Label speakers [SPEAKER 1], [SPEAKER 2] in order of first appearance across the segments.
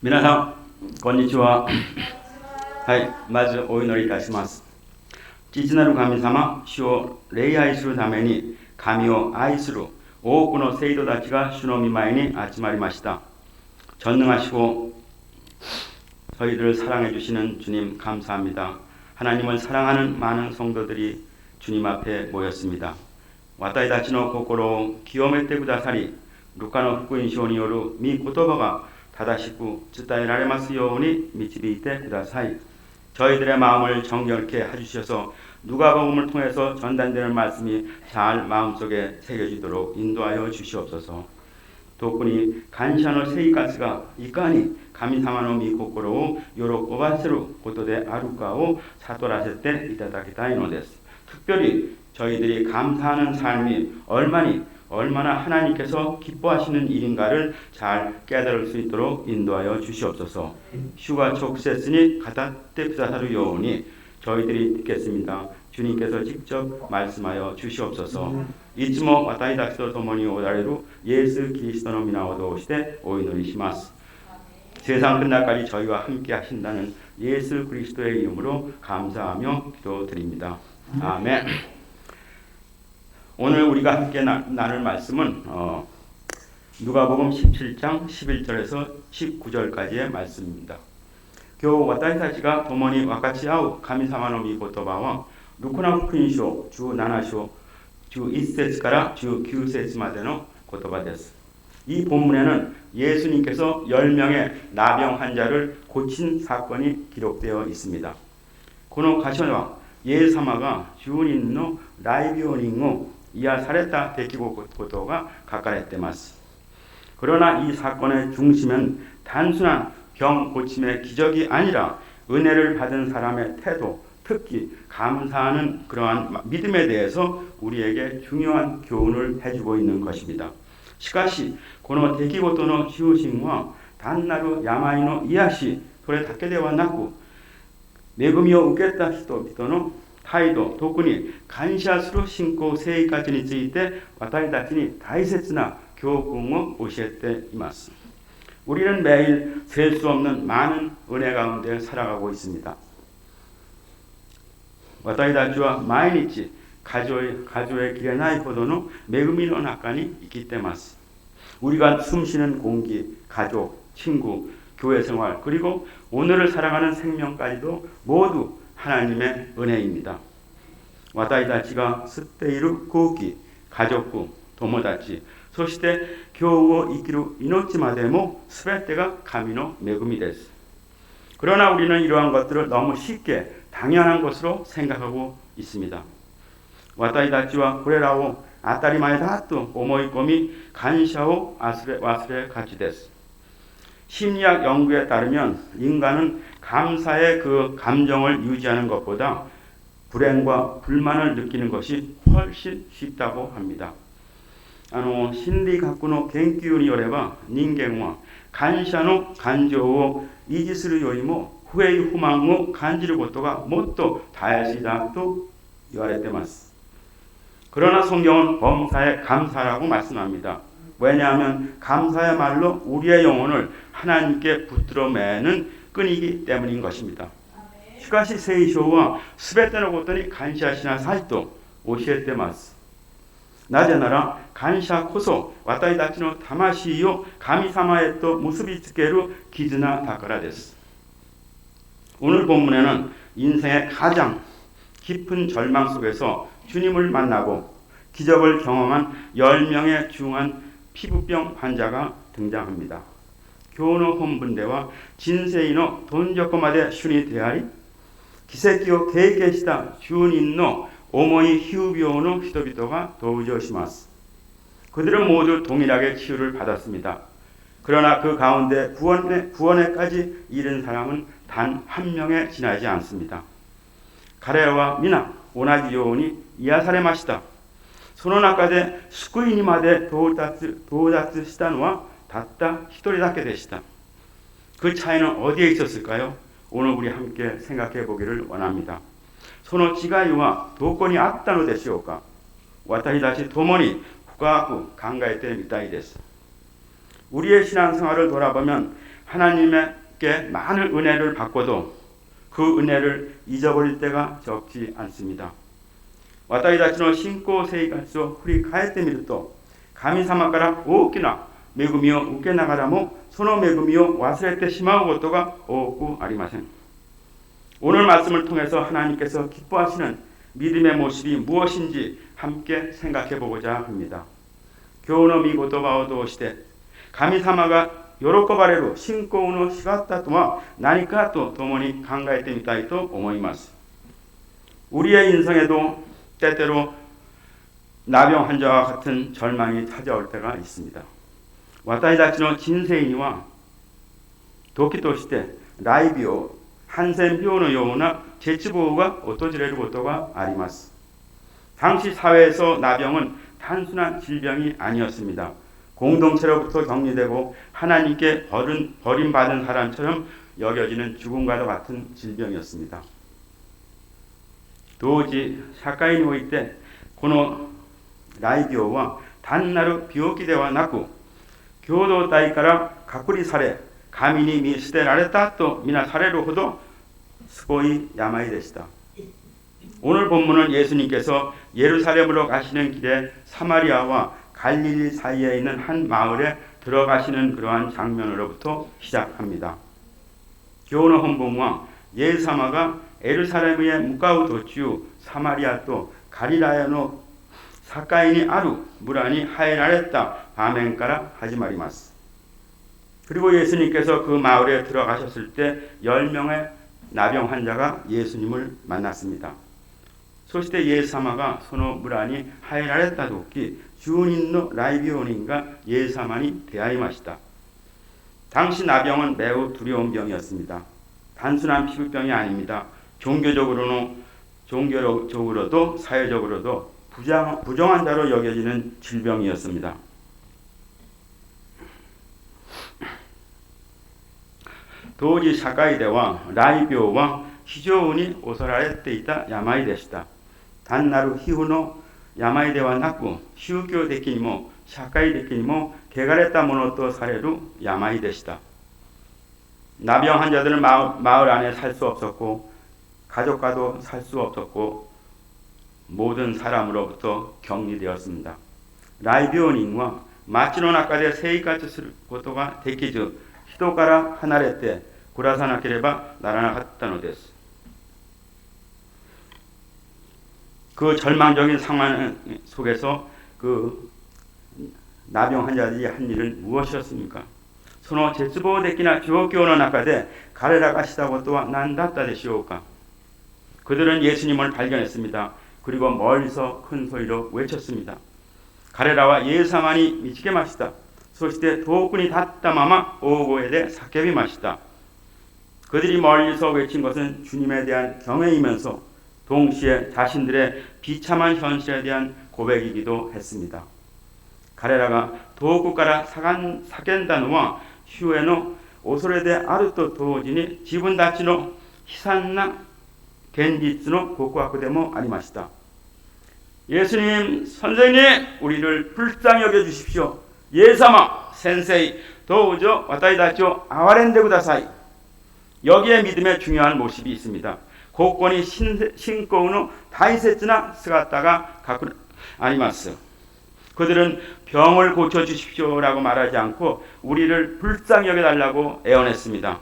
[SPEAKER 1] 皆さん、こんにちは。はい、まずお祈りいたします。父なる神様、主を礼拝するために神を愛する多くの生徒たちが主の御前に集まりました。전능하시고 저희들을 사랑해 주시는 주님 감사합니다. 하나님을 사랑하는 많은 성도들이 주님 앞에 모였습니다. 私たちの心を清めてくださり、ルカの福音書による御言葉が正しく伝えられますように導いてください. 저희들의 마음을 정결케 해주셔서 누가복음을 통해서 전달되는 말씀이 잘 마음속에 새겨지도록 인도하여 주시옵소서. 特に感謝の生活がいかに神様の御心を喜ばせることであるかを悟らせていただきたいのです. 특별히 저희들이 감사하는 삶이 얼마나 하나님께서 기뻐하시는 일인가를 잘 깨달을 수 있도록 인도하여 주시옵소서. 주가 촉했으니 가다때 그다사루 요오니 저희들이 듣겠습니다. 주님께서 직접 말씀하여 주시옵소서. いつも私たちと共におられるイエス・キリストの皆を通してお祈りします. 세상 끝날까지 저희와 함께 하신다는 예수 그리스도의 이름으로 감사하며 기도드립니다. 아멘. 오늘 우리가 함께 나눌 말씀은 누가복음 17장 11절에서 19절까지의 말씀입니다. 今日私たちが共に分かち合う神様の御言葉はルカの福音書17章11節から19節までの言葉です. 이 본문에는 예수님께서 10명의 나병 환자를 고친 사건이 기록되어 있습니다. この箇所はイエス様が10人の大病人を癒された出来事が書かれています. 그러나 이 사건의 중심은 단순한 병 고침의 기적이 아니라 은혜를 받은 사람의 태도, 특히 감사하는 그러한 믿음에 대해서 우리에게 중요한 교훈을 해주고 있는 것입니다. しかしこの出来事の中心は単なる病の癒しそれだけではなく恵みを受けた人々の態度、特に感謝する信仰生活について私たちに大切な教訓を教えています. 우리는 매일 셀 수 없는 많은 은혜 가운데 살아가고 있습니다. 私たちは毎日数えきれないほどの恵みの中に生きています. 우리가 숨쉬는 공기, 가족, 친구, 교회 생활, 그리고 오늘을 살아가는 생명까지도 모두 하나님의 은혜입니다. 私たちが吸っている空気、家族、友達、そして今日を生きる命までも全てが神の恵みです. 그러나 우리는 이러한 것들을 너무 쉽게 당연한 것으로 생각하고 있습니다. 私たちはこれらを当たり前だと思い込み感謝を忘れがちです. 심리학 연구에 따르면 인간은 감사의 그 감정을 유지하는 것보다 불행과 불만을 느끼는 것이 훨씬 쉽다고 합니다. 心理学の研究によれば人間は感謝の感情を維持するよりも不平不満を感じることがもっと大切だと言われています. 그러나 성경은 범사에 감사라고 말씀합니다. 왜냐하면 감사야말로 우리의 영혼을 하나님께 붙들어 매는 끈이기 때문인 것입니다. しかし聖書はすべてのことに感謝しなさいと教えています. なぜなら感謝こそ私たちの魂を神様へと結びつける絆だからです. 오늘 본문에는 인생의 가장 깊은 절망 속에서 주님을 만나고 기적을 경험한 10명의 중한 피부병 환자가 등장합니다. 今日の本文では人生のどん底まで主に出会い奇跡を経験した10人の重い皮膚病の人々が登場します. 그들은 모두 동일하게 치유를 받았습니다. 그러나 그 가운데 구원에까지 이른 사람은 단 한 명에 지나지 않습니다. 彼らは皆同じように癒されました. その中で救いにまで到達したのはたった一人だけでした. 그 차이는 어디에 있었을까요? 오늘 우리 함께 생각해 보기를 원합니다. その違いはどこにあったのでしょうか? 私たち共に深く考えてみたいです. 우리의 신앙생활을 돌아보면 하나님께 많은 은혜를 받고도 그 은혜를 잊어버릴 때가 적지 않습니다. 私たちの信仰生活を振り返ってみると、神様から大きな恵みを受けながらもその恵みを忘れてしまうことが多くありません。 오늘 말씀을 통해서 하나님께서 기뻐하시는 믿음의 모습이 무엇인지 함께 생각해 보고자 합니다. 今日の御言葉を通して神様が喜ばれる信仰の姿とは何かと共に考えてみたいと思います。 우리의 인생에도 때때로 나병 환자와 같은 절망이 찾아올 때가 있습니다. 私たちの人生には時として雷病、ハンセン病のような絶望が訪れることがあります。 당시 사회에서 나병은 단순한 질병이 아니었습니다. 공동체로부터 격리되고 하나님께 버림받은 사람처럼 여겨지는 죽음과도 같은 질병이었습니다. 当時社会においてこの雷病は単なる病気ではなく共同体から隔離され神に見捨てられたとみなされるほどすごい病でした。 오늘 본문은 예수님께서 예루살렘으로 가시는 길에 사마리아와 갈릴리 사이에 있는 한 마을에 들어가시는 그러한 장면으로부터 시작합니다. 今日の本文はイエス様がエルサレムへ向かう途中、サマリアとガリラヤの境にある村に入られた場面から始まります。 그리고 예수님께서 그 마을에 들어가셨을 때 10명의 나병 환자가 예수님을 만났습니다. そしてイエス様がその村に入られた時、10人の雷病人がイエス様に出会いました。 당시 나병은 매우 두려운 병이었습니다. 단순한 피부병이 아닙니다. 종교적으로도 사회적으로도 부정한 자로 여겨지는 질병이었습니다. 当時社会では雷病は非常に恐れられていた病でした。 単なる皮膚の病ではなく宗教的にも社会的にも汚れたものとされる病でした。 나병 환자들은 마을 안에 살 수 없었고 가족과도 살 수 없었고 모든 사람으로부터 격리되었습니다. 雷病人は町の中で生活することができず人から離れて暮らさなければならなかったのです。 그 절망적인 상황 속에서 그 나병 환자들이 한 일은 무엇이었습니까? その絶望的な状況の中で彼らがしたことは何だったでしょうか? 그들은 예수님을 발견했습니다. 그리고 멀리서 큰 소리로 외쳤습니다. 彼らはイエス様に見つけました。そして遠くに立ったまま大声で叫びました。 그들이 멀리서 외친 것은 주님에 대한 경외이면서 동시에 자신들의 비참한 현실에 대한 고백이기도 했습니다. 彼らが遠くから叫んだのは主への恐れであると同時に自分たちの悲惨な現実の告白でもありました。 예수님, 선생님, 우리를 불쌍히 여겨주십시오. 예사마, 센세이, 도우죠, 와타이다죠, 아와렌데 구다사이. 여기에 믿음의 중요한 모습이 있습니다. 고권이 신고의 다이세츠나 스가타가 갖고 아니마스. 그들은 병을 고쳐주십시오라고 말하지 않고 우리를 불쌍히 여겨달라고 애원했습니다.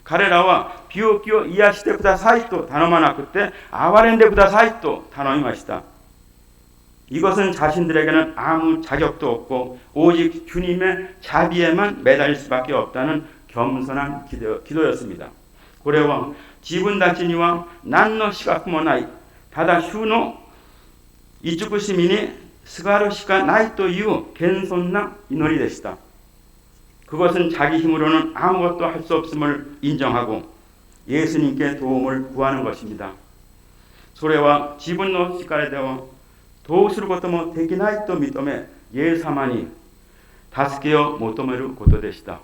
[SPEAKER 1] 彼らは病気を癒してくださいと頼まなくて憐れんでくださいと頼みました。 이것은 자신들에게는 아무 자격도 없고 오직 주님의 자비에만 매달릴 수밖에 없다는 겸손한 기도였습니다. これは自分たちには何の資格もない、ただ主の慈しみにすがるしかないという謙遜な祈りでした。 그것은 자기 힘으로는 아무것도 할 수 없음을 인정하고 예수님께 도움을 구하는 것입니다. それは自分の力ではどうすることもできないと認め、イエス様に助けを求めることでした。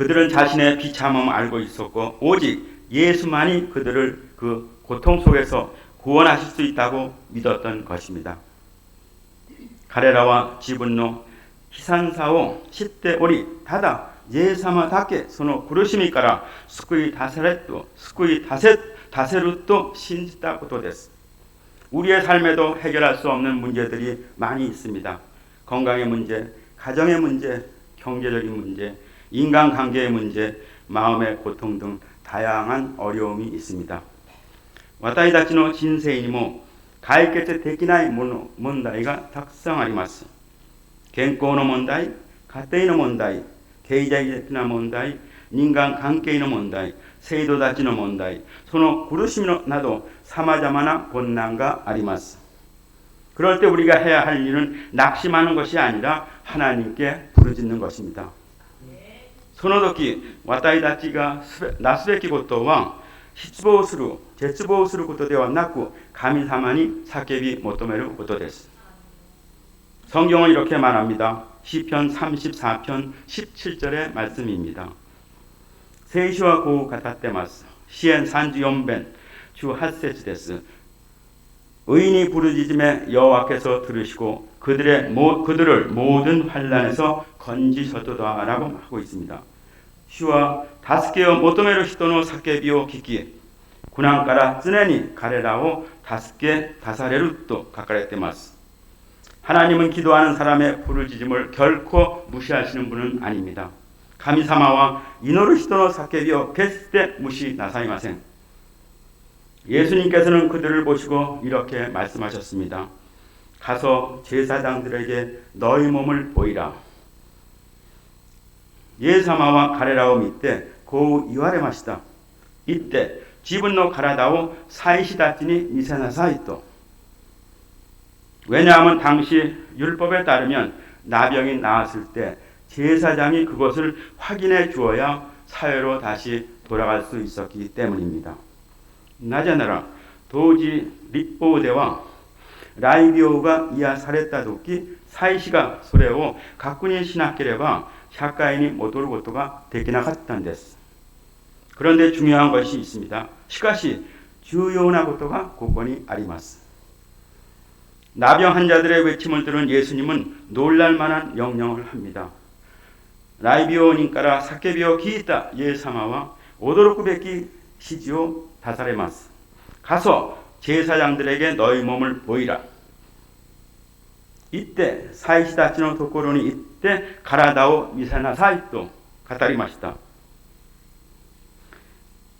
[SPEAKER 1] 그들은 자신의 비참함을 알고 있었고 오직 예수만이 그들을 그 고통 속에서 구원하실 수 있다고 믿었던 것입니다. 가레라와 지분노 히산사오 10대 오리 다다 예사마 다케 소노 구르시미から救い出せると信じたことです。 우리의 삶에도 해결할 수 없는 문제들이 많이 있습니다. 건강의 문제, 가정의 문제, 경제적인 문제, 인간관계의 문제, 마음의 고통 등 다양한 어려움이 있습니다. 私たちの人生にも解決できない問題がたくさんあります。健康の問題、家庭の問題、経済的な問題、人間関係の問題、制度たちの問題、その苦しみなど様々な困難があります。 그럴 때 우리가 해야 할 일은 낙심하는 것이 아니라 하나님께 부르짖는 것입니다. その時、私たちがなすべきことは失望する、絶望することではなく神様に叫び求めることです. 성경은 이렇게 말합니다. 시편 34편 17절의 말씀입니다. 聖書はこう語ってます。詩編34編18節です. 의인이 부르짖음에 여호와께서 들으시고 그들을 모든 환난에서 건지셨도다라고 하고 있습니다. 主は助けを求める人の叫びを聞き、苦難から常に彼らを助け出されると書かれています. 하나님은 기도하는 사람의 부르짖음을 결코 무시하시는 분은 아닙니다. 神様は祈る人の叫びを決して無視なさいません. 예수님께서는 그들을 보시고 이렇게 말씀하셨습니다. 가서 제사장들에게 너희 몸을 보이라. イエス様は彼らを見てこう言われました。言って自分の体を祭司たちに見せなさいと. 왜냐하면 당시 율법에 따르면 나병이 나았을 때 제사장이 그것을 확인해 주어야 사회로 다시 돌아갈 수 있었기 때문입니다. なぜなら当時律法では雷病が癒された時祭司がそれを確認しなければ社会に戻ることができなかったんです. 그런데 중요한 것이 있습니다. しかし重要なことがここにあります. 나병 환자들의 외침을 들은 예수님은 놀랄 만한 명령을 합니다. 雷病人から叫びを聞いたイエス様は驚くべき指示を出されます. 가서 제사장들에게 너희 몸을 보이라. 이때祭司たちのところに行って体を見せなさいと語りました.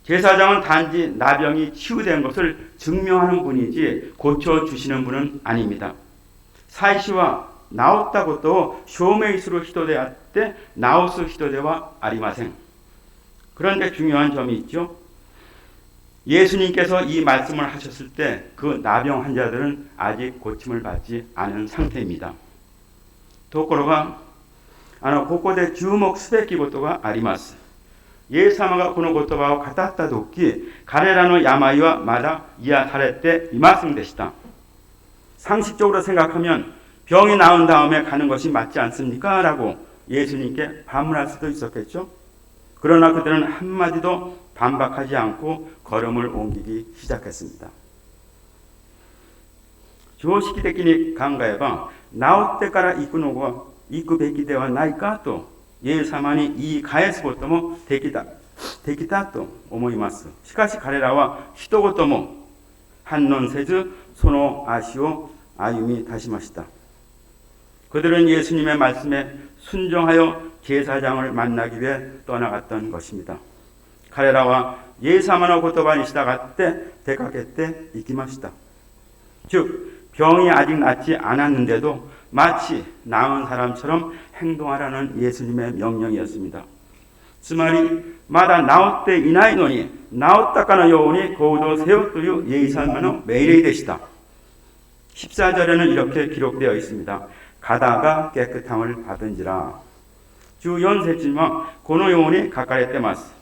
[SPEAKER 1] 제사장은 단지 나병이 치유된 것을 증명하는 분이지 고쳐주시는 분은 아닙니다. 祭司は治ったことを証明する人であって治す人ではありません. 그런데 중요한 점이 있죠. 예수님께서 이 말씀을 하셨을 때 그 나병 환자들은 아직 고침을 받지 않은 상태입니다. ところがここで注目すべきことがあります. イエス様がこの言葉を語った時彼らの病はまだ癒されていませんでした. 상식적으로 생각하면 병이 나은 다음에 가는 것이 맞지 않습니까? 라고 예수님께 반문할 수도 있었겠죠. 그러나 그들은 한마디도 반박하지 않고 걸음을 옮기기 시작했습니다. 常識的に考えば治ってから行くべきではないかとイエス様に言い返すこともできたと思います。しかし彼らは一言も反論せずその足を歩み出しました. 그들은 예수님의 말씀에 순종하여 제사장을 만나기 위해 떠나갔던 것입니다. 彼らはイエス様の言葉に従って出かけて行きました. 즉 병이 아직 낫지 않았는데도 마치 나은 사람처럼 행동하라는 예수님의 명령이었습니다. つまりまだ治っていないのに治ったかのように行動せよというイエス様の命令でした. 14절에는 이렇게 기록되어 있습니다. 가다가 깨끗함을 받은지라. 14節にはこのように書かれています.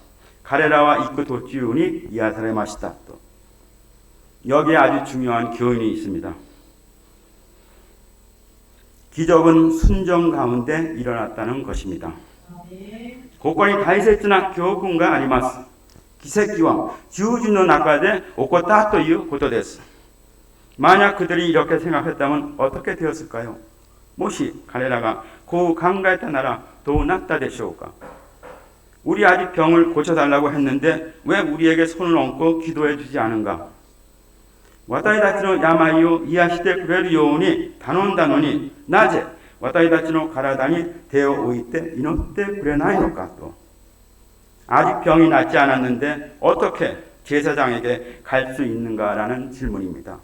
[SPEAKER 1] 彼らは行く途中に癒されましたと. 여기에 아주 중요한 교훈이 있습니다. 기적은 순종 가운데 일어났다는 것입니다. ここに大切な教訓があります。奇跡は十字の中で起こったということです。만약 그들이 이렇게 생각했다면 어떻게 되었을까요? もし彼らがこう考えたならどうなったでしょうか? 우리 아직 병을 고쳐달라고 했는데 왜 우리에게 손을 얹고 기도해 주지 않은가? 私たちの病を癒してくれるように頼んだのになぜ私たちの体に手を置いて祈ってくれないのかと. 아직 병이 낫지 않았는데 어떻게 제사장에게 갈 수 있는가라는 질문입니다.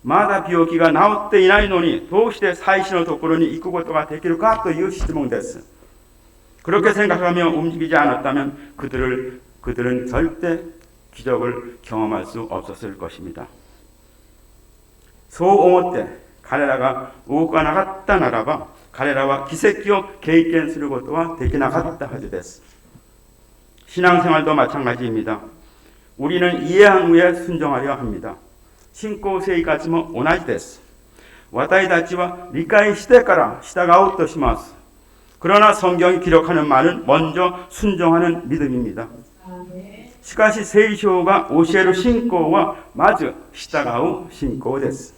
[SPEAKER 1] まだ病気が治っていないのにどうして祭司のところに行くことができるかという質問です. 그렇게 생각하며 움직이지 않았다면 그들은 절대 기적을 경험할 수 없었을 것입니다. そう思って彼らが動かなかったならば彼らは奇跡を経験することはできなかったはずです. 신앙생활도 마찬가지입니다. 우리는 이해한 후에 순종하려 합니다. 信仰生活も同じです。私たちは理解してから従おうとします。 그러나 성경이 기록하는 말은 먼저 순종하는 믿음입니다. しかし聖書が教える信仰はまず従う信仰です.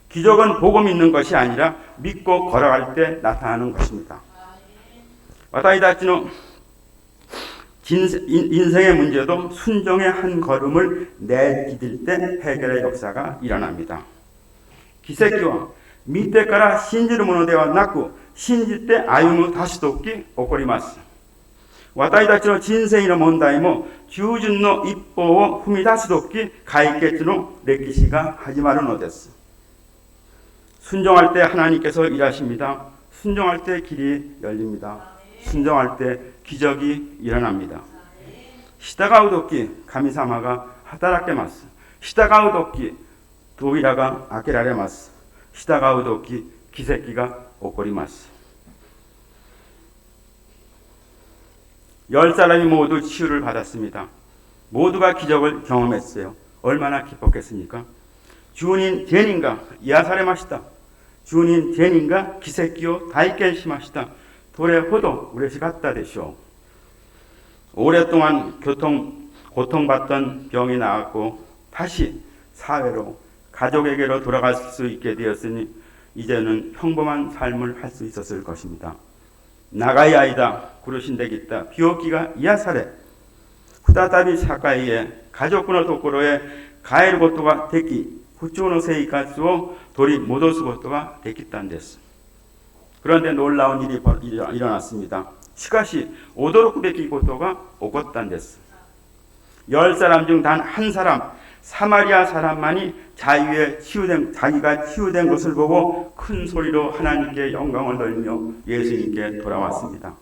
[SPEAKER 1] 기적은 보고 믿는 것이 아니라 믿고 걸어갈 때 나타나는 것입니다. 私たちの 인생의 문제도 순종의 한 걸음을 내디딜 때 해결의 역사가 일어납니다. 奇跡は見てから信じるものではなく信じて歩む足し時起こります。私たちの人生の問題も求人の一歩を踏み出す時解決の歴史が始まるのです. 순종할 때 하나님께서 일하십니다. 순종할 때 길이 열립니다. 순종할 때 기적이 일어납니다. 従う時神様が働けます。従う時扉が開けられます。従う時奇跡が起こります. 10사람이 모두 치유를 받았습니다. 모두가 기적을 경험했어요. 얼마나 기뻤겠습니까? 주님 제닌가癒されました. 주님 제닌가 기적을 体験しました. どれほど嬉しかったでしょう. 오랫동안 고통받던 병이 나았고 다시 사회로 가족에게로 돌아갈 수 있게 되었으니 이제는 평범한 삶을 할 수 있었을 것입니다. 長い間苦しんできた病気が癒され再び社会へ家族のところへ帰ることができ普通の生活を取り戻すことができたんです. 그런데 놀라운 일이 일어났습니다. しかし驚くべきことが起こったんです. 10사람 중 단 한 사람 사마리아 사람만이 자기가 치유된 것을 보고 큰 소리로 하나님께 영광을 돌리며 예수님께 돌아왔습니다.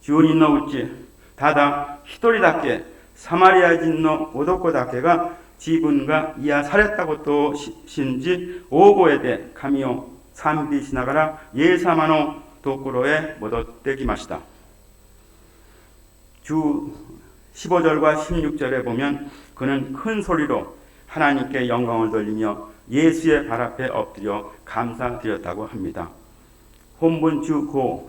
[SPEAKER 1] 10人のうちただ一人だけサマリア人の男だけが自分が癒されたことを信じ大声で神を賛美しながらイエス様のところへ戻ってきました. 15절과 16절에 보면 그는 큰 소리로 하나님께 영광을 돌리며 예수의 발 앞에 엎드려 감사드렸다고 합니다. 本文中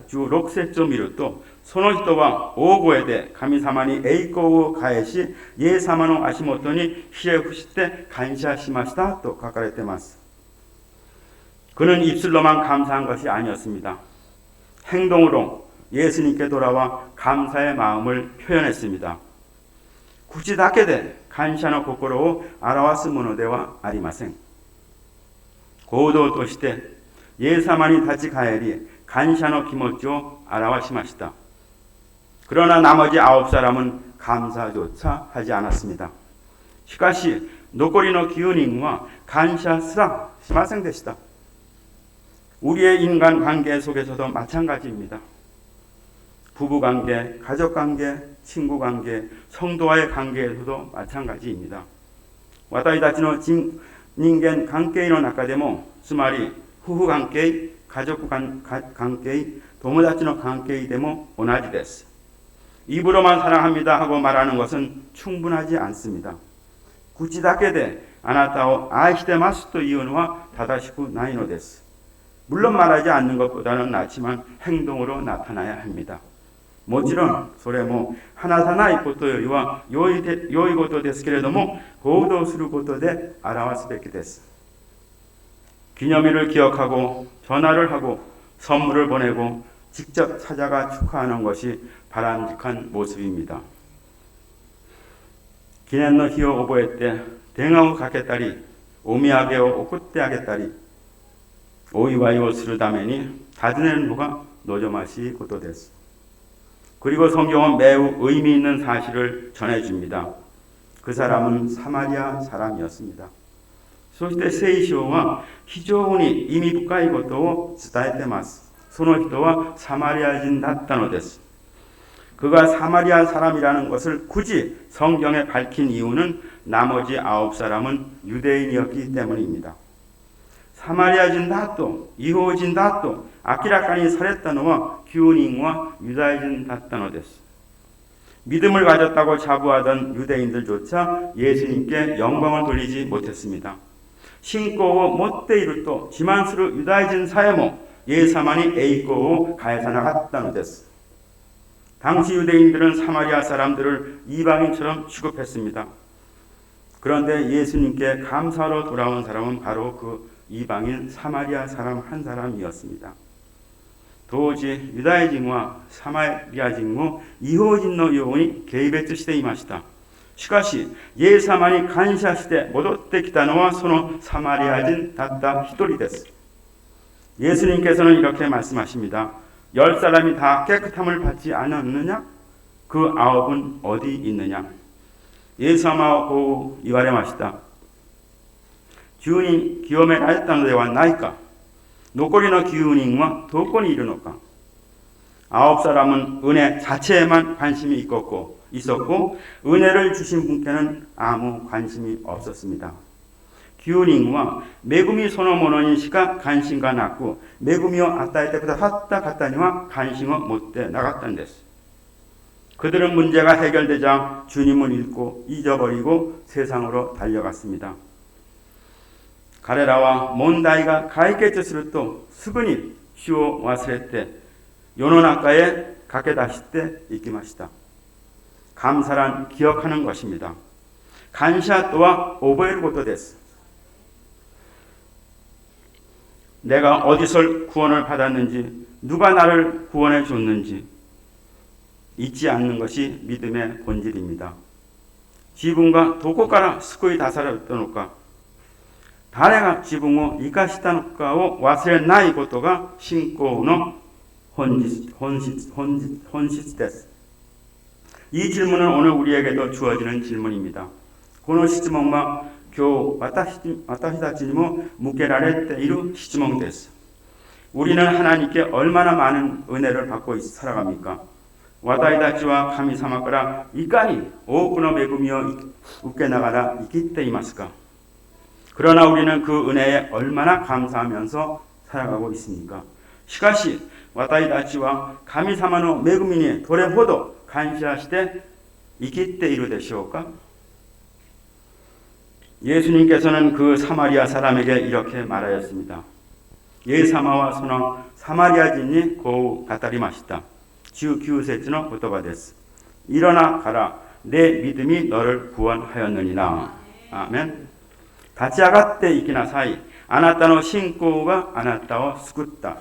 [SPEAKER 1] 16節を見るとその人は大声で神様に栄光を返しイエス様の足元にひれ伏して感謝しましたと書かれています. 그는 입술로만 감사한 것이 아니었습니다. 행동으로 예수님께 돌아와 감사의 마음을 표현했습니다. 口だけで感謝の心を表すものではありません. 行動としてイエス様に立ち返り感謝の気持ちを表しました. 그러나 나머지 9사람은 감사조차 하지 않았습니다. しかし残りの9人は感謝すらしませんでした. 우리의 인간관계 속에서도 마찬가지입니다. 부부관계, 가족관계, 친구관계, 성도와의 관계에서도 마찬가지입니다. 私たちの人間関係の中でもつまり夫婦関係、家族関係、友達の関係でも同じです. 입으로만 사랑합니다 하고 말하는 것은 충분하지 않습니다. 口だけであなたを愛してますというのは正しくないのです. 물론 말하지 않는 것보다는 낫지만 행동으로 나타나야 합니다. もちろんそれも話さないことよりは良いことですけれども、行動することで表すべきです。 기념일을 기억하고 전화를 하고 선물을 보내고 직접 찾아가 축하하는 것이 바람직한 모습입니다. 記念の日を覚えて電話をかけたり、お土産を送ってあげたり、お祝いをするために訪ねるのが望ましいことです。 그리고 성경은 매우 의미 있는 사실을 전해줍니다. 그 사람은 사마리아 사람이었습니다. そして聖書は非常に意味深いことを伝えています。その人はサマリア人だったのです。 그가 사마리아 사람이라는 것을 굳이 성경에 밝힌 이유는 나머지 9사람은 유대인이었기 때문입니다. サマリア人だと異邦人だと明らかにされたのは9人はユダヤ人だったのです。 믿음을 가졌다고 자부하던 유대인들조차 예수님께 영광을 돌리지 못했습니다. 신고 못ていると自慢するユダヤ人さえもイエス様に栄光を返さなかったのです。 당시 유대인들은 사마리아 사람들을 이방인처럼 취급했습니다. 그런데 예수님께 감사로 돌아온 사람은 바로 그 이방인 사마리아 사람 한 사람이었습니다. 도저히 유다인과 사마리아人を異邦人のように軽蔑していました。しかしイエス様に感謝して戻ってきたのはそのサマリア人たった一人です。 예수님께서는 이렇게 말씀하십니다. 10사람이 다 깨끗함을 받지 않았느냐? 그 9은 어디 있느냐? イエス様はこう言われました。 10人清められたのではないか。 残りの9人はどこにいるのか。 9사람은 은혜 자체에만 관심이 있었고 은혜를 주신 분께는 아무 관심이 없었습니다. 9人は恵みそのものにしか関心がなく、恵みを与えてくださった方には関心を持ってなかったんです。 그들은 문제가 해결되자 주님을 잊어버리고 세상으로 달려갔습니다. 彼らは問題が解決するとすぐに主を忘れて世の中へ駆け出していきました。 감사란 기억하는 것입니다. 감사 또한 覚えることです。 내가 어디서 구원을 받았는지, 누가 나를 구원해 줬는지 잊지 않는 것이 믿음의 본질입니다. 自分がどこから救い出されたのか、誰が自分を生かしたのかを忘れないことが信仰の本質です。 이 질문은 오늘 우리에게도 주어지는 질문입니다. この質問は今日私たちにも向けられている質問です。 우리는 하나님께 얼마나 많은 은혜를 받고 살아갑니까? 私たちは神様からいかに多くの恵みを受けながら生きていますか? 그러나 우리는 그 은혜에 얼마나 감사하면서 살아가고 있습니까? しかし私たちは神様の恵みにどれほど感謝して生きているでしょうか? 예수님께서는 그 사마리아 사람에게 이렇게 말하였습니다. 예사마와 소노 사마리아인이 고우 가타리마시다. 19節の言葉です。 일어나 가라. 내 믿음이 너를 구원하였느니라. 아멘. 立ち上がっていきなさい。あなたの信仰があなたを救った。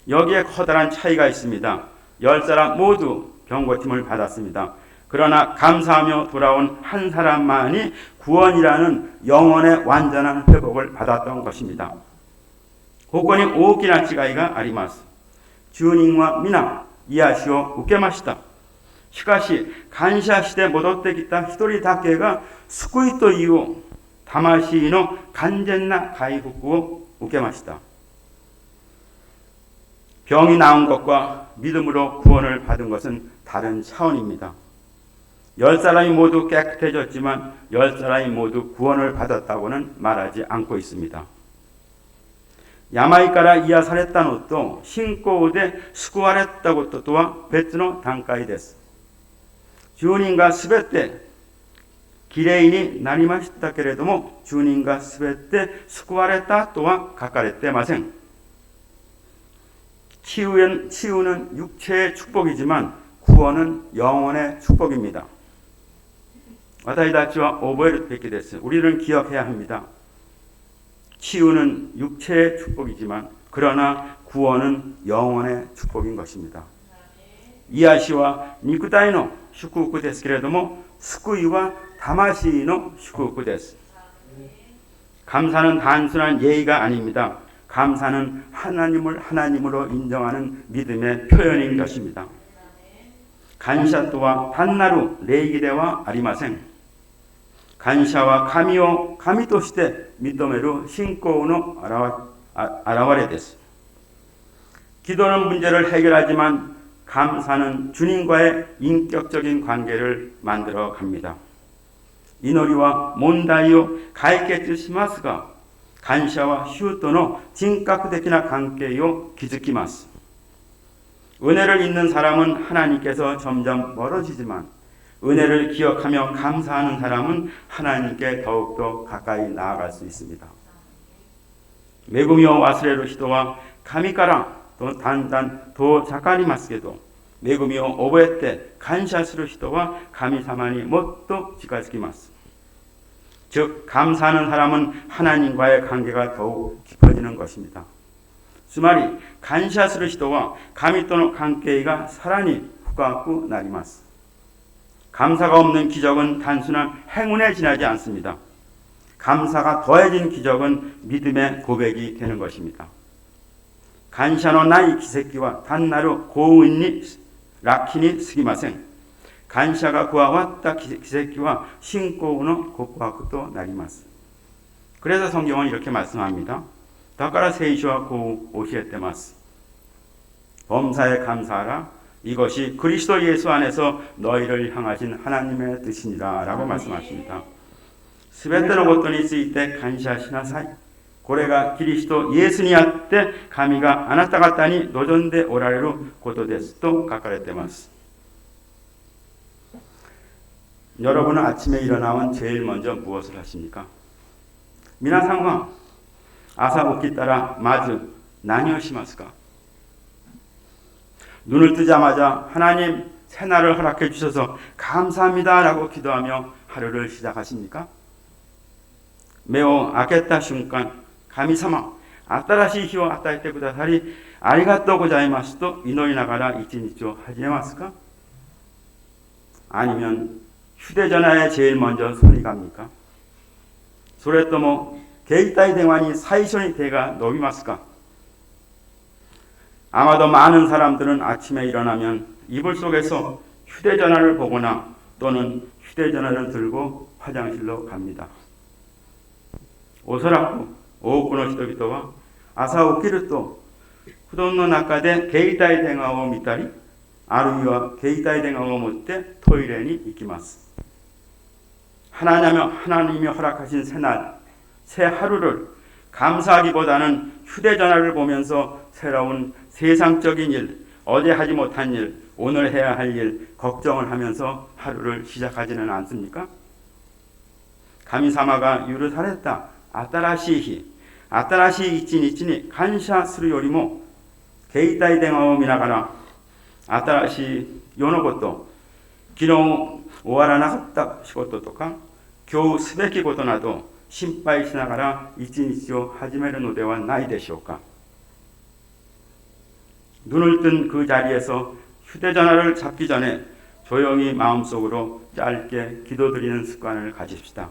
[SPEAKER 1] 여기에 커다란 차이가 있습니다. 10사람 모두 병고침을 받았습니다. 그러나 감사하며 돌아온 한 사람만이 구원이라는 영혼의 완전한 회복을 받았던 것입니다. ここに大きな違いがあります。 10人は皆癒しを受けました。 しかし感謝して戻ってきた一人だけが救いという魂の完全な回復を受けました。 병이 나은 것과 믿음으로 구원을 받은 것은 다른 차원입니다. 10사람이 모두 깨끗해졌지만 10사람이 모두 구원을 받았다고는 말하지 않고 있습니다. 病から癒されたのと信仰で救われたこととは別の段階です。 10人がすべてきれいになりましたけれども、10人がすべて救われたとは書かれていません。 치유는 육체의 축복이지만 구원은 영혼의 축복입니다. 私たちは覚えるべきです. 우리는 기억해야 합니다. 치유는 육체의 축복이지만 그러나 구원은 영혼의 축복인 것입니다. 이아시와 니쿠다이노 슈쿠쿠ですけれども救いは魂の祝福です. 감사는 단순한 예의가 아닙니다. 감사는 하나님을 하나님으로 인정하는 믿음의 표현인 것입니다. 간샤 또한 단나루 레이기대와 아리마생. 간샤와 가미오 가미として認める信仰の表れです. 기도는 문제를 해결하지만 감사는 주님과의 인격적인 관계를 만들어 갑니다. 祈りは問題を解決しますが、感謝は主との人格的な関係を築きます. 은혜를 잊는 사람은 하나님께서 점점 멀어지지만 은혜를 기억하며 감사하는 사람은 하나님께 더욱더 가까이 나아갈 수 있습니다. 恵みを忘れる人は神からだんだん遠ざかりますけど、恵みを覚えて感謝する人は神様にもっと近づきます. 즉 감사하는 사람은 하나님과의 관계가 더욱 깊어지는 것입니다. つまり感謝する人は神との関係がさらに深くなります. 감사가 없는 기적은 단순한 행운에 지나지 않습니다. 감사가 더해진 기적은 믿음의 고백이 되는 것입니다. 간샤노 나이 기세키와 단나루 고운니 라키니 스기마생. 간샤가 그와 왔다 기세키와 신고우노 고쿠하쿠도 나리마스. 그래서 성경은 이렇게 말씀합니다. 다카라 세이시와 고우 오시에테마스. 범사에 감사하라. 이것이 그리스도 예수 안에서 너희를 향하신 하나님의 뜻이니라 라고 말씀하십니다. すべてのことについて感謝しなさい。これがキリストイエスにあって神があなた方に望んでおられることですと書かれています. 여러분은 아침에 일어나면 제일 먼저 무엇을 하십니까? 皆さんは朝起きたらまず何をしますか? 눈을 뜨자마자 하나님 새날을 허락해 주셔서 감사합니다 라고 기도하며 하루를 시작하십니까? 目を開けた瞬間、神様、新しい日を与えてくださりありがとうございますと祈りながら一日を始めますか? 아니면 휴대전화에 제일 먼저 손이 갑니까? それとも携帯電話に最初に手が伸びますか? 아마도 많은 사람들은 아침에 일어나면 이불 속에서 휴대전화를 보거나 또는 휴대전화를 들고 화장실로 갑니다. おそらく多くの人々は朝起きると布団の中で携帯電話を見たり、あるいは携帯電話を持ってトイレに行きます. 하나님이 허락하신 새날, 새 하루를 감사하기보다는 휴대전화를 보면서 새로운 세상적인 일, 어제 하지 못한 일, 오늘 해야 할 일, 걱정을 하면서 하루를 시작하지는 않습니까? 神様が許された新しい日、新しい一日に感謝するよりも、携帯電話を見ながら、新しい世のこと、昨日終わらなかった仕事とか、今日すべきことなど、心配しながら一日を始めるのではないでしょうか。 눈을 뜬 그 자리에서 휴대전화를 잡기 전에 조용히 마음속으로 짧게 기도드리는 습관을 가집시다.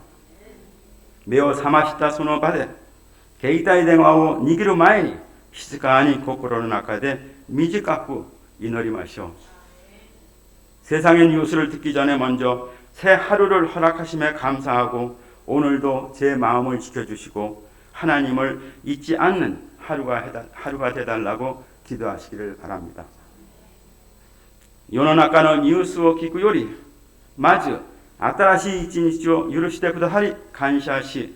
[SPEAKER 1] 目を覚ましたその場で携帯電話を握る前に静かに心の中で短く祈りましょう. 세상의 뉴스를 듣기 전에 먼저 새 하루를 허락하심에 감사하고 오늘도 제 마음을 지켜주시고 하나님을 잊지 않는 하루가 되달라고 기도하시기를 바랍니다. 世の中のニュースを聞くよりまず新しい一日を許してくださり感謝し、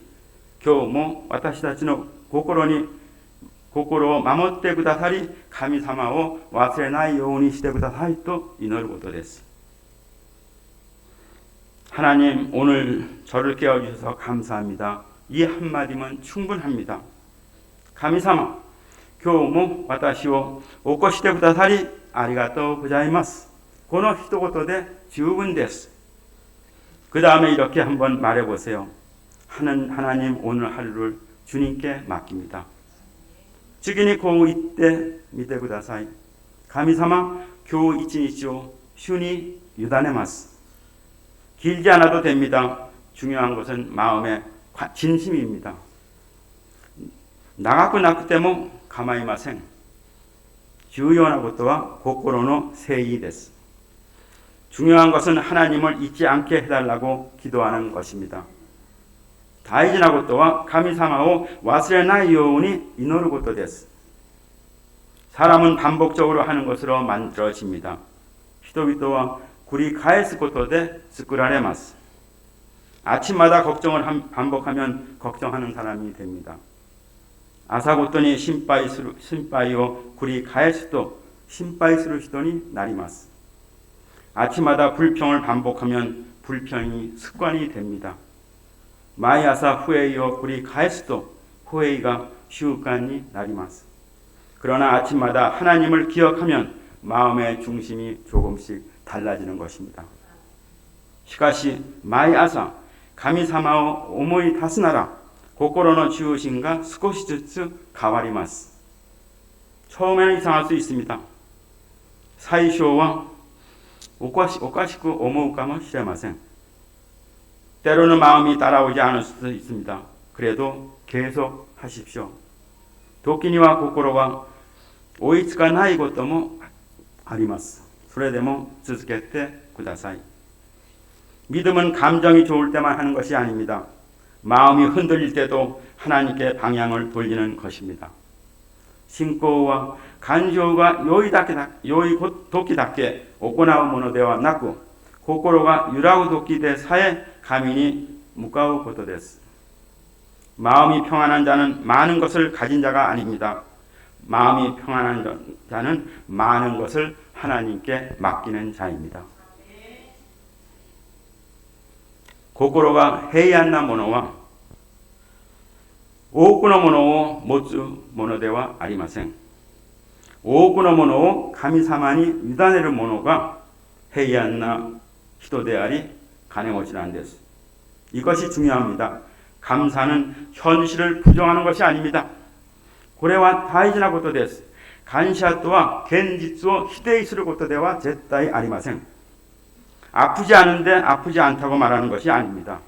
[SPEAKER 1] 今日も私たちの心を守ってくださり神様を忘れないようにしてくださいと祈ることです. 하나님, 오늘 저를 깨워주셔서 감사합니다. 이 한마디면 충분합니다. 神様、今日も私を起こしてくださりありがとうございます。この一言で十分です。그 다음에 이렇게 한번 말해보세요. 하나님 오늘 하루를 주님께 맡깁니다. 주기니 고 이때 믿대ください. 감사마 교 이치니치오 슈니 유다네마스. 길지 않아도 됩니다. 중요한 것은 마음의 진심입니다. 나가고 나그 때모 가마이마생. 주요한 것도와 고코로노 세이 데스. 중요한 것은 하나님을 잊지 않게 해달라고 기도하는 것입니다. 다이지나 것도와 가미사마오 와스레나이 요운이 이노르 것도 데스. 사람은 반복적으로 하는 것으로 만들어집니다. 히토비토와 구리 가에스 것도 데 스쿠라레마스. 아침마다 걱정을 반복하면 걱정하는 사람이 됩니다. 아사고토니 신바이오 구리 가에스도 신바이스루 히토니 나리마스. 아침마다 불평을 반복하면 불평이 습관이 됩니다. 마이아사 후에이오 구리 가에스도 후에이가 슈간이 나리마스. 그러나 아침마다 하나님을 기억하면 마음의 중심이 조금씩 달라지는 것입니다. 시카시 마이아사 가미사마오 오모이 다스나라 고코로노 지우신가 스코시즈츠 가와리마스. 처음에는 이상할 수 있습니다. 사이쇼와 오까시쿠 오모우까모 시레마센. 때로는 마음이 따라오지 않을 수도 있습니다. 그래도 계속 하십시오. 도끼니와 고코로가 오이츠가 나이 것도 아리마스. 소레데모 즈스케테 구다사이. 믿음은 감정이 좋을 때만 하는 것이 아닙니다. 마음이 흔들릴 때도 하나님께 방향을 돌리는 것입니다. 신고와 간쇼가 요이 도끼답게 오코나우 모노데와 나쿠 고코로가 유라우 도끼대 사에 가민이 무가우 고토 데스. 마음이 평안한 자는 많은 것을 가진 자가 아닙니다. 마음이 평안한 자는 많은 것을 하나님께 맡기는 자입니다. 고코로가 헤이안나 모노와 오쿠노 모노오 모츠 모노데와 아리마생. 오쿠노 모노오 가미사마니 유다네르 모노가 헤이안나 히토데아리 가네모치란 데스. 이것이 중요합니다. 감사는 현실을 부정하는 것이 아닙니다. 고래와 다이지나 것도 데스. 간샤토와 겐지츠오 히데이스를 것도 데와 제타이 아리마생. 아프지 않은데 아프지 않다고 말하는 것이 아닙니다.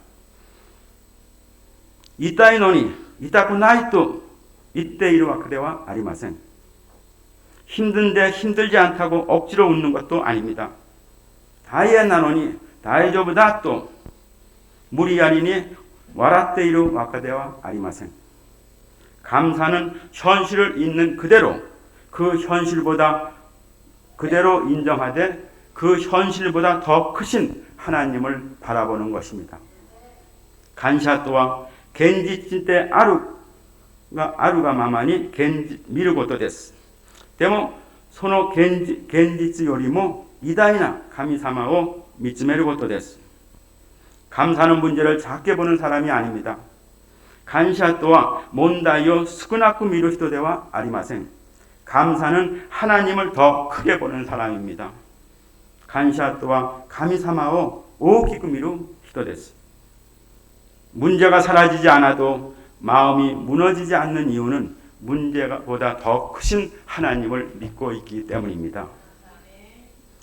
[SPEAKER 1] 이따이 노니 이따쿠 나이또 이때 이르와 그대와 아리마생. 힘든데 힘들지 않다고 억지로 웃는 것도 아닙니다. 다이에 나노니 다이조보다 또 무리야리니 와라떼 이르 와카데와 아리마생. 감사는 현실을 있는 그대로 그 현실보다 그대로 인정하되 그 현실보다 더 크신 하나님을 바라보는 것입니다. 간샤토와 겐지치 때 아루가 마마니 미루고도 데스. 데모 소노 겐지치 요리모 이다이나 가미사마오 미츠메르 것도 데스. 감사는 문제를 작게 보는 사람이 아닙니다. 간샤토와 몬다이오 스쿠나쿠 미루히토데와 아리마생. 감사는 하나님을 더 크게 보는 사람입니다. 간샤토와 가미사마오 오키쿠 미루 히토 데스. 문제가 사라지지 않아도 마음이 무너지지 않는 이유는 문제보다 더 크신 하나님을 믿고 있기 때문입니다.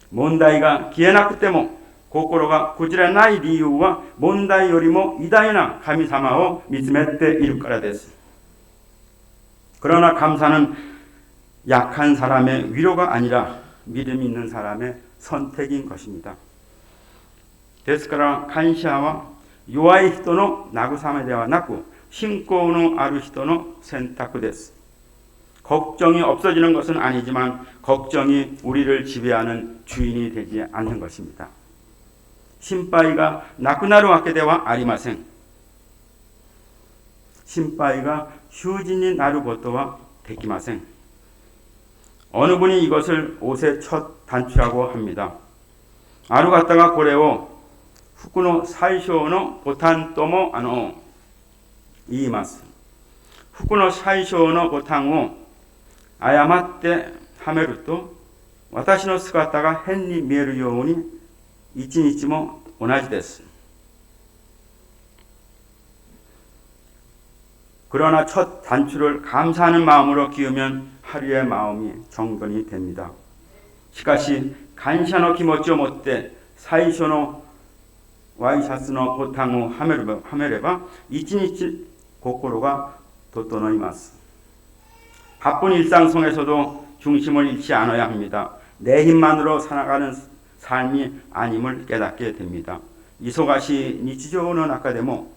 [SPEAKER 1] 몬다이가 기에나쿠 때모 고코로가 구지라나이 리유와 몬다이 요리모 이다이나 가미사마오 미츠메테 이루카라 데스. 그러나 감사는 약한 사람의 위로가 아니라 믿음 있는 사람의 선택인 것입니다. 데스카라 간샤와 요아이 히토노 나구사메 데와 나쿠 신고노 아루 히토노 센타쿠 데스. 걱정이 없어지는 것은 아니지만 걱정이 우리를 지배하는 주인이 되지 않는 것입니다. 신바이가 나쿠나루 와케데와 아리마생. 신바이가 휴진이 나루 고토와 데키마생. 어느 분이 이것을 옷의 첫 단추라고 합니다. 아루 갔다가 고레오 후쿠노 사이쇼노 보탄토모 아노 이마스. 후쿠노 사이쇼노 보탄오 誤ってはめると私の姿が変に見えるように一日も同じです。그러나 첫 단추를 감사하는 마음으로 끼우면 하루의 마음이 정돈이 됩니다. しかし感謝の気持ちを持って最初のワイシャツのボタンをはめれば一日心が整います. 바쁜 일상 속에서도 중심을 잃지 않아야 합니다. 내 힘만으로 살아가는 삶이 아님을 깨닫게 됩니다. 忙しい日常の中でも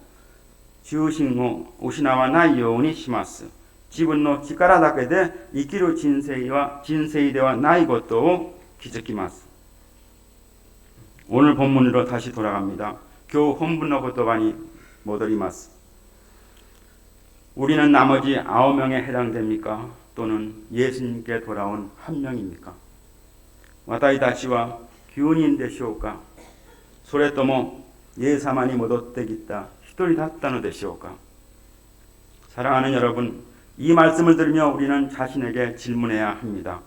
[SPEAKER 1] 中心を失わないようにします。自分の力だけで生きる人生ではないことを気づきます. 오늘 본문으로 다시 돌아갑니다. 교우 본문의言葉に戻ります. 우리는 나머지 9명에 해당됩니까? 또는 예수님께 돌아온 한 명입니까? 私たちは9人でしょうか? それともイエス様に戻ってきた一人だったのでしょうか? 사랑하는 여러분, 이 말씀을 들으며 우리는 자신에게 질문해야 합니다.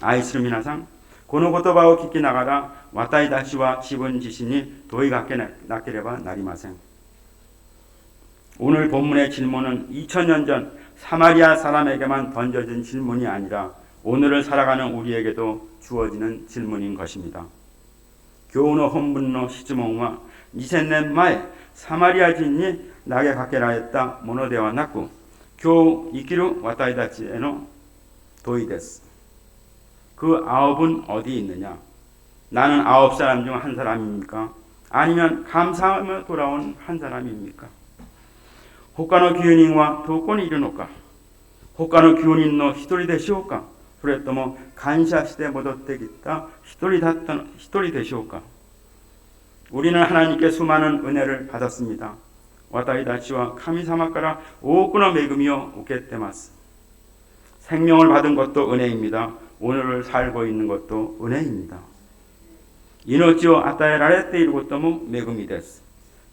[SPEAKER 1] 愛する皆さん、この言葉を聞きながら私たちは自分自身に問いかけなければなりません. 오늘 본문의 질문은 2000년 전 사마리아 사람에게만 던져진 질문이 아니라 오늘을 살아가는 우리에게도 주어지는 질문인 것입니다. 今日の本文の質問は2000年前サマリア人に投げかけられたものではなく今日生きる私たちへの問いです. 그 9은 어디 있느냐? 나는 9사람 중 한 사람입니까? 아니면 감사하며 돌아온 한 사람입니까? 他の9人はどこにいるのか? 他の9人の一人でしょうか? それとも感謝して戻ってきた一人でしょうか? 우리는 하나님께 수많은 은혜를 받았습니다. 私たちは神様から多くの恵みを受けています. 생명을 받은 것도 은혜입니다. 오늘을 살고 있는 것도 은혜입니다. 命を与えられていることも恵みです.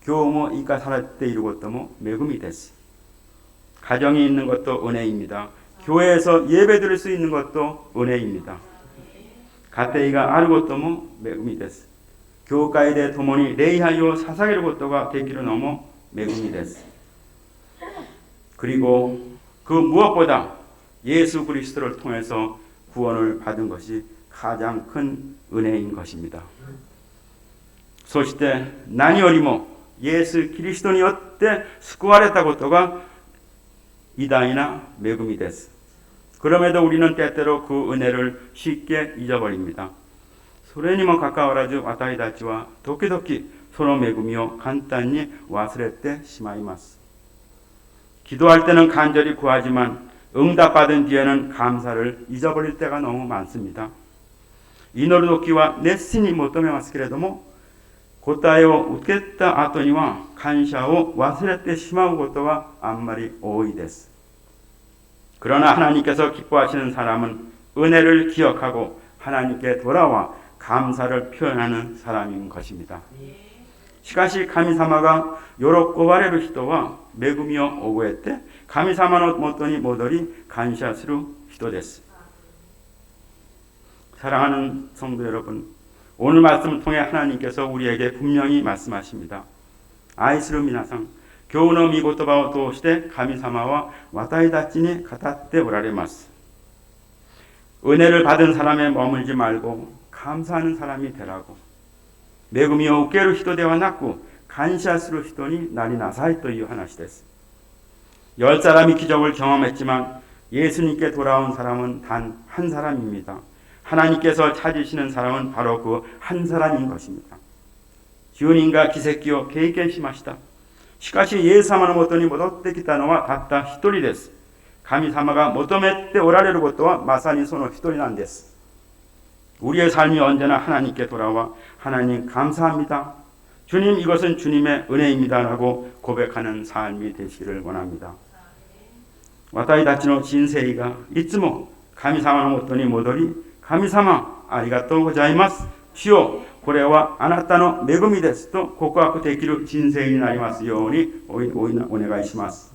[SPEAKER 1] 今日も生かされていることも恵みです. 가정이 있는 것도 은혜입니다. 교회에서 예배 드릴 수 있는 것도 은혜입니다. 가테이가 아ることも恵みです. 교회에共に礼拝を捧げることができるのも恵みです. 그리고 그 무엇보다 예수 그리스도를 통해서 구원을 받은 것이 가장 큰 은혜인 것입니다. そして何よりもイエス・キリストによって救われたことが偉大な恵みです. 그럼에도 우리는 때때로 그 은혜를 쉽게 잊어버립니다. それにもかかわらず私たちは時々その恵みを簡単に忘れてしまいます. 기도할 때는 간절히 구하지만 응답받은 뒤에는 감사를 잊어버릴 때가 너무 많습니다. 祈る時は熱心に求めますけれども答えを受けた後には感謝を忘れてしまうことがあんまり多いです. 그러나 하나님께서 기뻐하시는 사람은 은혜를 기억하고 하나님께 돌아와 감사를 표현하는 사람인 것입니다. しかし神様が喜ばれる人は恵みを覚えて神様のもとに戻り感謝する人です. 사랑하는 성도 여러분, 오늘 말씀을 통해 하나님께서 우리에게 분명히 말씀하십니다. 愛する皆さん、今日の御言葉を通して神様は私たちに語っておられます. 은혜를 받은 사람에 머물지 말고 감사하는 사람이 되라고. 恵みを受ける人ではなく感謝する人になりなさいという話です. 10사람이 기적을 경험했지만 예수님께 돌아온 사람은 단 한 사람입니다. 하나님께서 찾으시는 사람은 바로 그 한 사람인 것입니다. 10人が奇跡を経験しました。しかしイエス様のもとに戻ってきたのはたった一人です。神様が求めておられることはまさにその一人なんです. 우리의 삶이 언제나 하나님께 돌아와 하나님 감사합니다. 주님 이것은 주님의 은혜입니다라고 고백하는 삶이 되시기를 원합니다. 私たちの人生がいつも神様のもとに戻り神様ありがとうございます。主よこれはあなたの恵みですと告白できる人生になりますようにお願いします。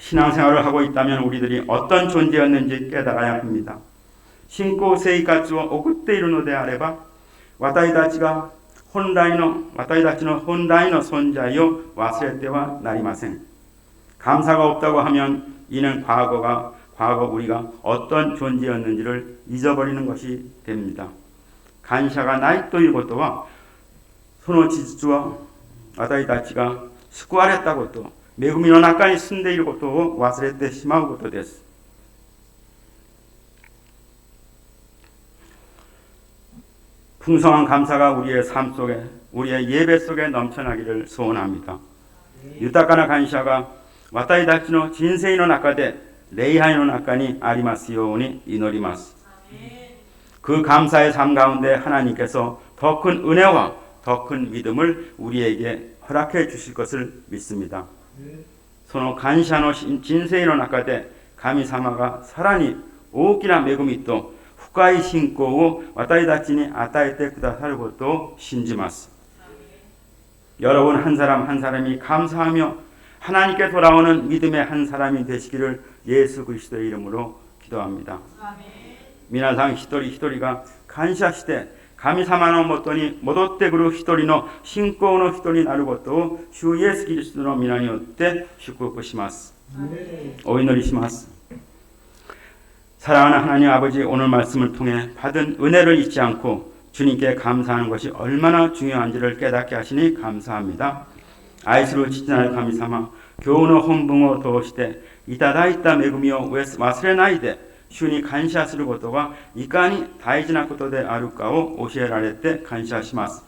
[SPEAKER 1] 신앙생활을 하고 있다면 우리들이 어떤 존재였는지 깨달아야 합니다. 신고生活を送っているのであれば、私たちの本来の存在を忘れてはなりません。 감사가 없다고 하면 이는 과거 우리가 어떤 존재였는지를 잊어버리는 것이 됩니다. 감사가ないということは、その事実は私たちが救われたこと、恵みの中に住んでいることを忘れてしまうことです。 풍성한 감사가 우리의 삶 속에, 우리의 예배 속에 넘쳐나기를 소원합니다.豊かな感謝が私たちの人生の中で礼拝の中にありますように祈ります。 그 감사의 삶 가운데 하나님께서 더 큰 은혜와 더 큰 믿음을 우리에게 허락해 주실 것을 믿습니다. その感謝の人生の中で神様がさらに大きな恵みと深い信仰を私たちに与えてくださることを信じます。 여러분 한 사람 한 사람이 감사하며 하나님께 돌아오는 믿음의 한 사람이 되시기를 예수 그리스도의 이름으로 기도합니다. 皆さん一人一人が感謝して神様のもとに戻ってくる一人の信仰の人になることを主イエスキリストの皆によって祝福します。お祈りします。 사랑하는 하나님 아버지, 오늘 말씀을 통해 받은 은혜를 잊지 않고 주님께 감사하는 것이 얼마나 중요한지를 깨닫게 하시니 감사합니다. 愛する父なる神様、今日の本文を通していただいた恵みを忘れないで主に感謝することがいかに大事なことであるかを教えられて感謝します。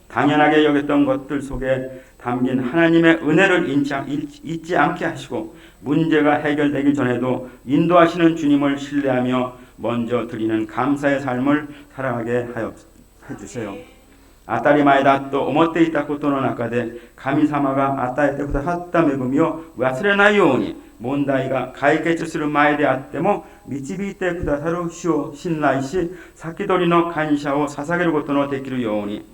[SPEAKER 1] 당연하게 여겼던 것들 속에 담긴 하나님의 은혜를 잊지 않게 하시고 문제가 해결되기 전에도 인도하시는 주님을 신뢰하며 먼저 드리는 감사의 삶을 살아가게 해주세요. 当たり前だと思っていたことの中で神様が与えてくださった恵みを忘れないように問題が解決する前であっても導いてくださる主を信頼し先取りの感謝を捧げることのできるように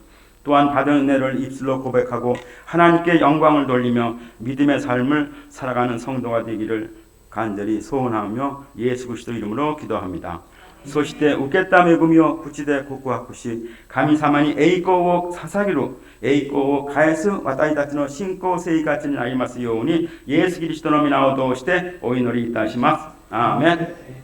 [SPEAKER 1] 또한 받은 은혜를 입술로 고백하고 하나님께 영광을 돌리며 믿음의 삶을 살아가는 성도가 되기를 간절히 소원하며 예수 그리스도 이름으로 기도합니다. そして受けた恵みを口で告白し、神様に栄光を捧げる、栄光を返す私たちの信仰生活になりますように、イエス・キリストの皆を通してお祈りいたします。アーメン。